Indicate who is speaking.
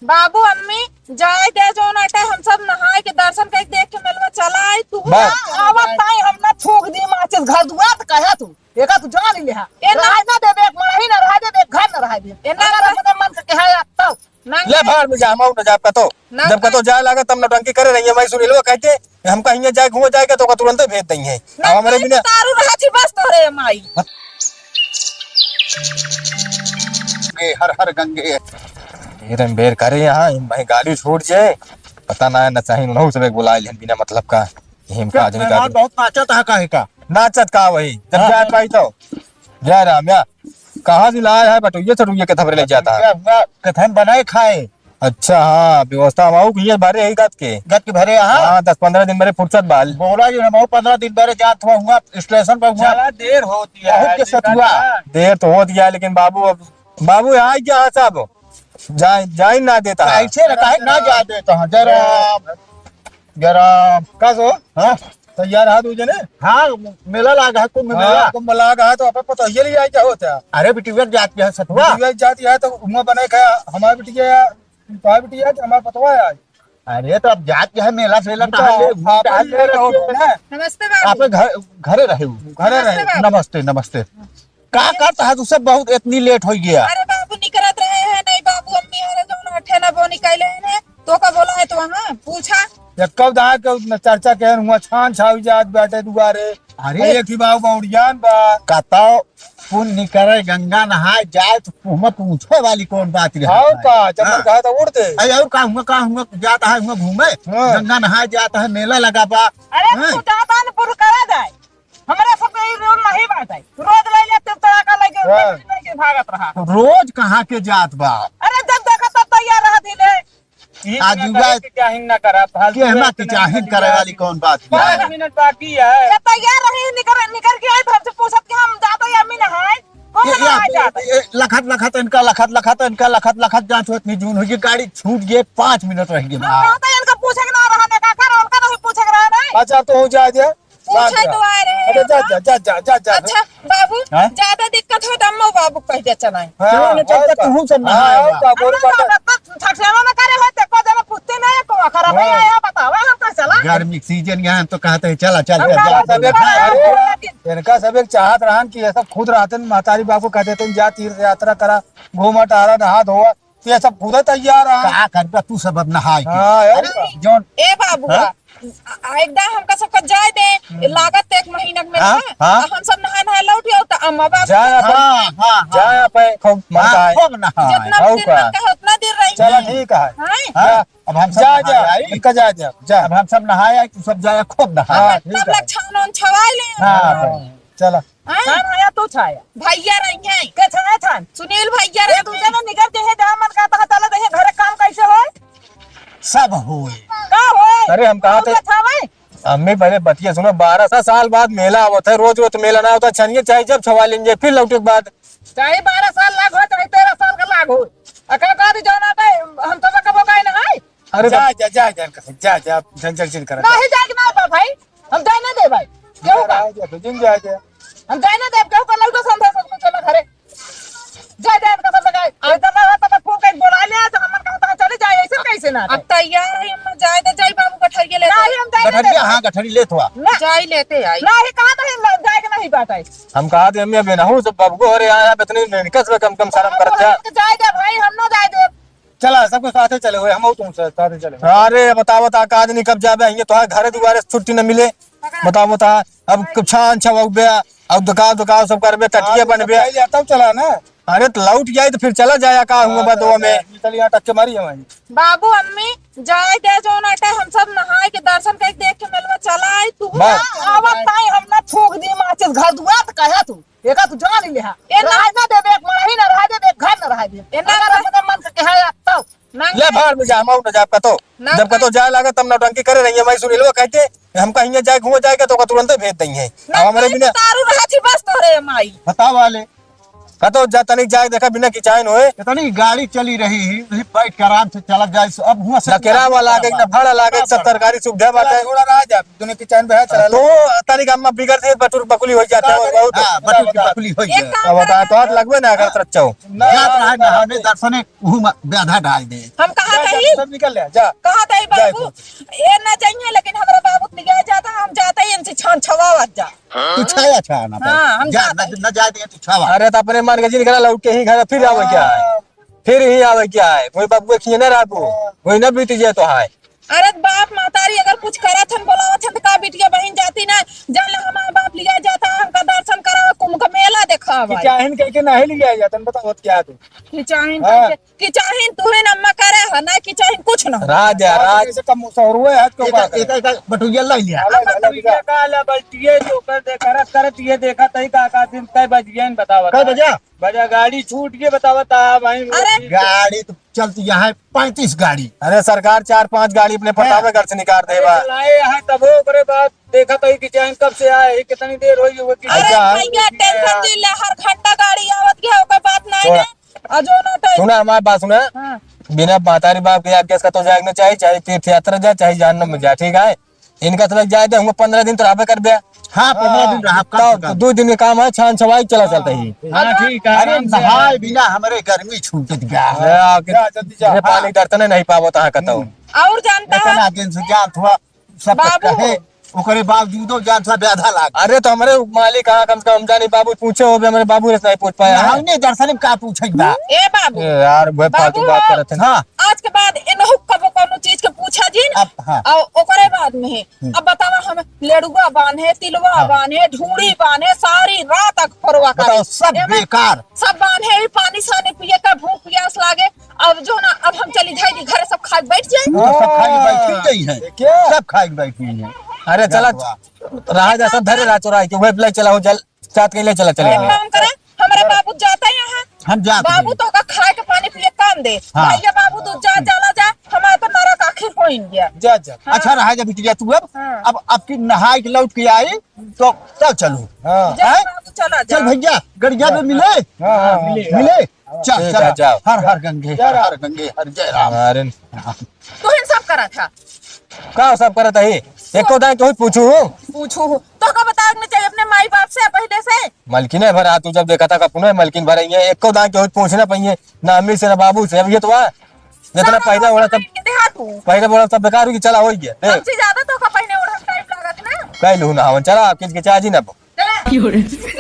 Speaker 1: बाबू अम्मी जाए दे जो नाटे हम सब नहाए के दर्शन करके देख के मिलवा चला आई तू
Speaker 2: आवत नहीं हम ना फूक दी माचिस घर दुआ त कहे तू एका तू जान ले हा रह ना देबे एक मही ना रह देबे एक घर ना रह दे एना अपने मन से कहे तब
Speaker 3: ले भाड़ में जा माऊ न जा कतो जब कतो जाए लागे तब नौटंकी करे रही है। मैं सुन लो कहते हम कहीं जाए घूम जाए तो तुरंत भेज देंगे है अब हमारे बिना
Speaker 1: तारू रहा छी बस तोरे माई
Speaker 4: हर हर गंगे
Speaker 3: एकदम बेर करे यहाँ मैं गाड़ी छूट जाए पता ना न चाहिए न सब बुलाए बिना मतलब का हिम का आदमी का
Speaker 4: बहुत नाचत है काहे का
Speaker 3: नाचत का वही जब जाए पाई तो जय राम या कहाँ से लाया है बटुइया चटुइया के थपरे ले जाता है
Speaker 4: कथन बनाए खाए।
Speaker 3: अच्छा हाँ व्यवस्था माऊ की भरे है गत के
Speaker 4: भरे
Speaker 3: हाँ 10-15 दिन मेरे फुर्सत बाल
Speaker 4: बोला जो मैं 15 दिन पहले जात हुआ स्टेशन पर हुआ
Speaker 3: देर होती है
Speaker 4: बहुत के सतुआ
Speaker 3: देर तो हो गया लेकिन बाबू अब बाबू यहाँ क्या साहब जाए ना देता है
Speaker 4: ऐसे रखा है ना जा देता हूँ जरा जरा
Speaker 3: का सो
Speaker 4: हाँ
Speaker 3: तैयार हाथ हो जने
Speaker 4: हाँ मेला लागा है कुंभ मेला
Speaker 3: कुंभ लगा है तो अपन पता ये लिए क्या होता है
Speaker 4: अरे बिटिया जाती है सतुआ
Speaker 3: बिटिया जाती है तो उमा बने का हमारी बिटिया तुम्हारी बिटिया है हमारा पतवा है
Speaker 4: अरे तो अब जाती है मेला सेला
Speaker 1: नमस्ते
Speaker 4: आप
Speaker 1: बाबू
Speaker 4: घरे रहे नमस्ते नमस्ते का करता है तू सब बहुत इतनी लेट हो गया।
Speaker 1: अरे बाबू निकलत रहे हैं नहीं बाबू अम्मी हरे जो नाठे ना वो निकले हैं तो का बोला है तो वहां पूछा
Speaker 3: कब दाए के चर्चा के हुआ छान छावी जात बैठे दुआरे
Speaker 4: अरे
Speaker 3: एक ही बाबू बाउड़ियान बा
Speaker 4: कहता पुण्य करे गंगा नहाए जाए तो तुम्हें पूछे वाली कौन बात
Speaker 3: हां का चप्पल कहा तो उड़ते
Speaker 4: अरे और का हुआ जाता है हुआ घूमे गंगा नहाए जाता है मेला लगा बा
Speaker 1: अरे तू जाता न पुर करा जाए हमरा सब के रोज नहीं बात है रोज ले लेते तोरा का लगे भागत रहा
Speaker 4: रोज कहाँ के जात बा
Speaker 1: अरे जब देखा तब तैयार रहा दिले
Speaker 3: आजुगा चाहिन ना करा
Speaker 4: कि हम की चाहिन करे वाली कौन बात है
Speaker 3: 5 मिनट बाकी है
Speaker 1: ये तैयार रही निकर के आए हमसे पूछत कि हम जाते या अम्मी नहाए कौन नहाए जाते
Speaker 4: लखत जांच होत नहीं जून हुई गाड़ी छूट गए 5 मिनट रह गए
Speaker 1: हम तो इनका पूछे के ना रहा ने का कर उनका नहीं पूछे के रहा नहीं
Speaker 3: अच्छा तो जा जा
Speaker 1: पूछे तो आ रहे
Speaker 3: अरे जा
Speaker 1: अच्छा बाबू ज्यादा दिक्कत हो तो अम्मा बाबू कह दे चलाए
Speaker 4: तू सब
Speaker 1: ठकसेवा में करे होते को जना पूछते नहीं को खराब है आया बतावा हम का चला
Speaker 4: गर्मी सीजन यहाँ तो कहते हैं चला चल
Speaker 3: इनका सब एक चाहत रहन कि ये सब खुद रहते महतारी बाबू कहते थे जा तीर्थ यात्रा करा घूमा टहरा नहा धोआ तो ये सब खुद तैयार
Speaker 4: क्या कर तू सब अब नहाए
Speaker 3: जोन
Speaker 1: ए बाबू एकदम हमका सब जाए दे लागत 1 महीना में हम सब नहा नहा लौट आओ त अम्मा बाबू
Speaker 3: जा पे खूब मजा है
Speaker 1: जितना दिन का उतना देर रही
Speaker 3: चलो ठीक है
Speaker 4: अब हम
Speaker 3: जा इनका जा
Speaker 4: अब हम सब नहाए तू सब जाए खूब नहा
Speaker 1: सब लोग छान छवाई ले
Speaker 3: चलो
Speaker 1: छान आया तू छाया भैया रही है के छाया छान सुनील भैया रे तू जना निकल के है जा मन का ता चला दे घर काम कैसे हो
Speaker 4: सब होए
Speaker 1: का हो
Speaker 3: अरे हम कहा थे अम्मी पहले बतिया सुनो 12 साल बाद मेला होता है रोज रोज मेला ना होता छनिए चाहे जब छवा लेंगे फिर लौटे के बाद
Speaker 1: चाहे 12 साल लाग हो चाहे 13 साल का लाग हो अका का दी जाना पे हम तो कबो काई ना है
Speaker 3: अरे जा जंजल कर
Speaker 1: नहीं जाके ना भाई हम जाए ना दे भाई क्यों
Speaker 3: जा
Speaker 1: हम जाए ना दे क्यों कर लौटो संधा सब चला घरे जा का सब लगाए इतना होता तो फोन के बोला ले तो हमन कहता चले जाए ऐसे कैसे ना अब तैयार है हम जाए तो जाई बाबू गठरिया ले नहीं हम जाए
Speaker 4: गठरिया हां गठरी ले थवा
Speaker 1: जाई लेते आई नहीं कहां तो जाए के नहीं बात है
Speaker 3: हम कहा थे अम्मी बेनहू सब बाबू को अरे आया इतनी निकस कम शर्म करत जा
Speaker 1: जाए दे भाई हम ना जाए दे
Speaker 3: चला सबके साथे चले हुए हम तुम साथे चले अरे बता का आदमी कब जाबे ये तो घर दुआरे छुट्टी न मिले बता अब छान छवा गया अब दुकान सब करबे टटिया बनबे तब चला ना अरे तो लौट जाए तो फिर चला जाया का हुआ बदवा में चलिए टक्के मारी हमारी
Speaker 1: बाबू अम्मी जाए दे जो नाटे हम सब नहाए के दर्शन करके देख के मिलवा चला आई तू
Speaker 2: आवत नहीं हम ना फूक दी माचिस घर दुआ त कहे तू एका तू जान ले हा रह ना देबे एक मही ना रह देबे एक घर ना रह दे एना अपने मन से कहे तब
Speaker 3: ले भाड़ में जा माऊ न जा कतो जब कतो जाए लागे तब नौटंकी करे रही है। मैं सुन लो कहते हम कहीं जाए घूम जाए तो तुरंत भेज देंगे अब हमारे बिना
Speaker 1: तारू रहा छी बस तोरे माई
Speaker 4: बता वाले
Speaker 3: तो जा तनिक जाए देखा बिना किचाइन होए
Speaker 4: इतनी गाड़ी चली रही है बैठ के आराम से चला जाए अब हुआ
Speaker 3: ना किराया लागे ना भाड़ा लागे सब सरकारी सुविधा बाटे
Speaker 4: थोड़ा रह जा दोनों किचन में है चला
Speaker 3: तो तनिक अम्मा बिगड़ से बटुर बकुली हो जाता है बहुत
Speaker 4: बटू की बकुली हो
Speaker 1: एक
Speaker 4: गया
Speaker 1: काम
Speaker 3: अब बता तो हाथ लगबे ना अगर तरच्चो
Speaker 4: जात रहा नहाने दर्शने वह ब्याधा डाल दे
Speaker 1: हम कहा कही
Speaker 3: सब निकल ले जा
Speaker 1: कहा था बाबू ये ना चाहिए लेकिन हमारा बाबू लिया जाता हम जाते ही इनसे छान छवावत जा
Speaker 4: तू छाया छा ना
Speaker 1: हाँ, हम
Speaker 4: जा
Speaker 1: जाते
Speaker 4: न जा दे तू छावा
Speaker 3: अरे तो अपने मान के जिन घर लौट के ही घर फिर आवे क्या है फिर ही आवे क्या है वही बाबू खिए ना राबू वही ना बीत जाए तो है
Speaker 1: अरे बाप मातारी अगर कुछ करा थन बोलावा थन तो का बिटिया बहन जाती ना जान हमारा बाप लिया जाता हमका दर्शन करा कुंभ का मेला दिखावा
Speaker 3: किचाइन कह के नहीं लिया जाता बताओ क्या है तू
Speaker 1: कि चाहिन तुहे नम्मा करे है ना कि चाहिन कुछ ना
Speaker 3: राज है राज
Speaker 4: से कम सौ रुपए है तो एक बटुया ले लिया
Speaker 5: काला बल्टिए जोकर देखा करत ये देखा तई का दिन तय बज गया बतावा
Speaker 4: कई बजा
Speaker 5: बजा गाड़ी छूट के बतावा ता भाई
Speaker 1: अरे
Speaker 4: गाड़ी तो चलती यहाँ 35 गाड़ी
Speaker 3: अरे सरकार 4-5 गाड़ी अपने पटावे घर से निकाल देवा
Speaker 5: चलाए है तब ओकरे बाद देखा तई कि चैन कब से आए कितनी देर होई वो कि
Speaker 1: अरे भैया टेंशन दिल हर घंटा गाड़ी आवत गया ओकर बात नहीं है अजो ना तो
Speaker 3: सुना हमारी बात सुना बिना मातारी बाप के आगे इसका तो जागना चाहिए चाहे तीर्थ यात्रा जाए चाहे जहन्नम में जाए ठीक है इनका तो लग जाए थे हम 15 दिन तो रहा कर दिया
Speaker 4: हाँ 15 दिन रहा
Speaker 3: तो 2 दिन का काम है छान छवाई चला चलता ही
Speaker 5: हां ठीक है
Speaker 4: अरे नहाए बिना हमारे गर्मी छूट गया
Speaker 3: अरे पानी दर्शन नहीं पावो तहाँ कहता हूँ
Speaker 1: और जानता है
Speaker 4: इतना दिन से जान थोड़ा सब
Speaker 1: बाबू।
Speaker 4: कहे ओकरे बावजूदो जान सा ब्याधा लाग
Speaker 3: अरे तो हमारे मालिक कहाँ कम से कम जानी बाबू पूछे हो हमारे बाबू ने नहीं पूछ पाया है।
Speaker 4: हमने दर्शन में का पूछे बा
Speaker 1: ए बाबू
Speaker 3: यार वह फालतू बात कर रहे थे
Speaker 4: हाँ
Speaker 1: आज के बाद इनहु कबो कोनो चीज के पूछा जी न
Speaker 4: अब हाँ
Speaker 1: और ओकरे बाद में है अब बतावा हम लेडुआ बांधे तिलवा बांधे ढूंढी बांधे सारी रात तक फरवा
Speaker 4: बताओ
Speaker 1: करे
Speaker 4: सब
Speaker 1: एमे
Speaker 4: बेकार
Speaker 1: सब बांधे ही पानी सानी पिए का भूख प्यास लागे अब जो ना अब हम चली जाएगी घर सब खा के बैठ जाए
Speaker 4: वो तो सब खाई बैठी गई है सब खाई बैठी है
Speaker 3: अरे चला रहा जा सब धरे रहा चुरा के वह ले चला हो जल साथ के ले चला चले
Speaker 1: एक काम करे हमारे बाबू जाता है यहाँ
Speaker 4: हम जाते
Speaker 1: बाबू तो का खाए के पानी पिए काम दे
Speaker 4: हाँ।
Speaker 1: भैया बाबू तो जा जाला जा हमारा तो नरक आखिर हो गया
Speaker 3: जा जा
Speaker 4: अच्छा रहा जब बिटिया तू अब
Speaker 1: हाँ।
Speaker 4: अब की नहाई के लौट के आई तो तब चलो
Speaker 3: हाँ
Speaker 1: जा
Speaker 4: हैं?
Speaker 1: बाबू चला
Speaker 4: चल
Speaker 1: जा
Speaker 4: भैया गड़िया में मिले मिले चल
Speaker 3: ठीक
Speaker 4: चल
Speaker 3: है, जाओ।
Speaker 4: हर हर गंगे हर गंगे हर जय राम
Speaker 3: अरे
Speaker 1: तो इन सब करा था
Speaker 3: का सब करत है एक को दाई तो पूछू
Speaker 1: पूछू तो का बताने चाहिए अपने माई बाप से पहले से
Speaker 3: मलकिन है भरा तू जब देखा था का पुनः मलकिन भरा ये एक को दाई के पूछना पहिए ना अम्मी से ना बाबू से अब ये तो जितना पहले बोला सब
Speaker 1: देहातू
Speaker 3: पहले बोला सब बेकार हो चला हो गया
Speaker 1: सबसे ज्यादा तो का पहले उड़न टाइप लागत ना
Speaker 3: कह लू ना चला किस के चार्ज ही ना
Speaker 1: चला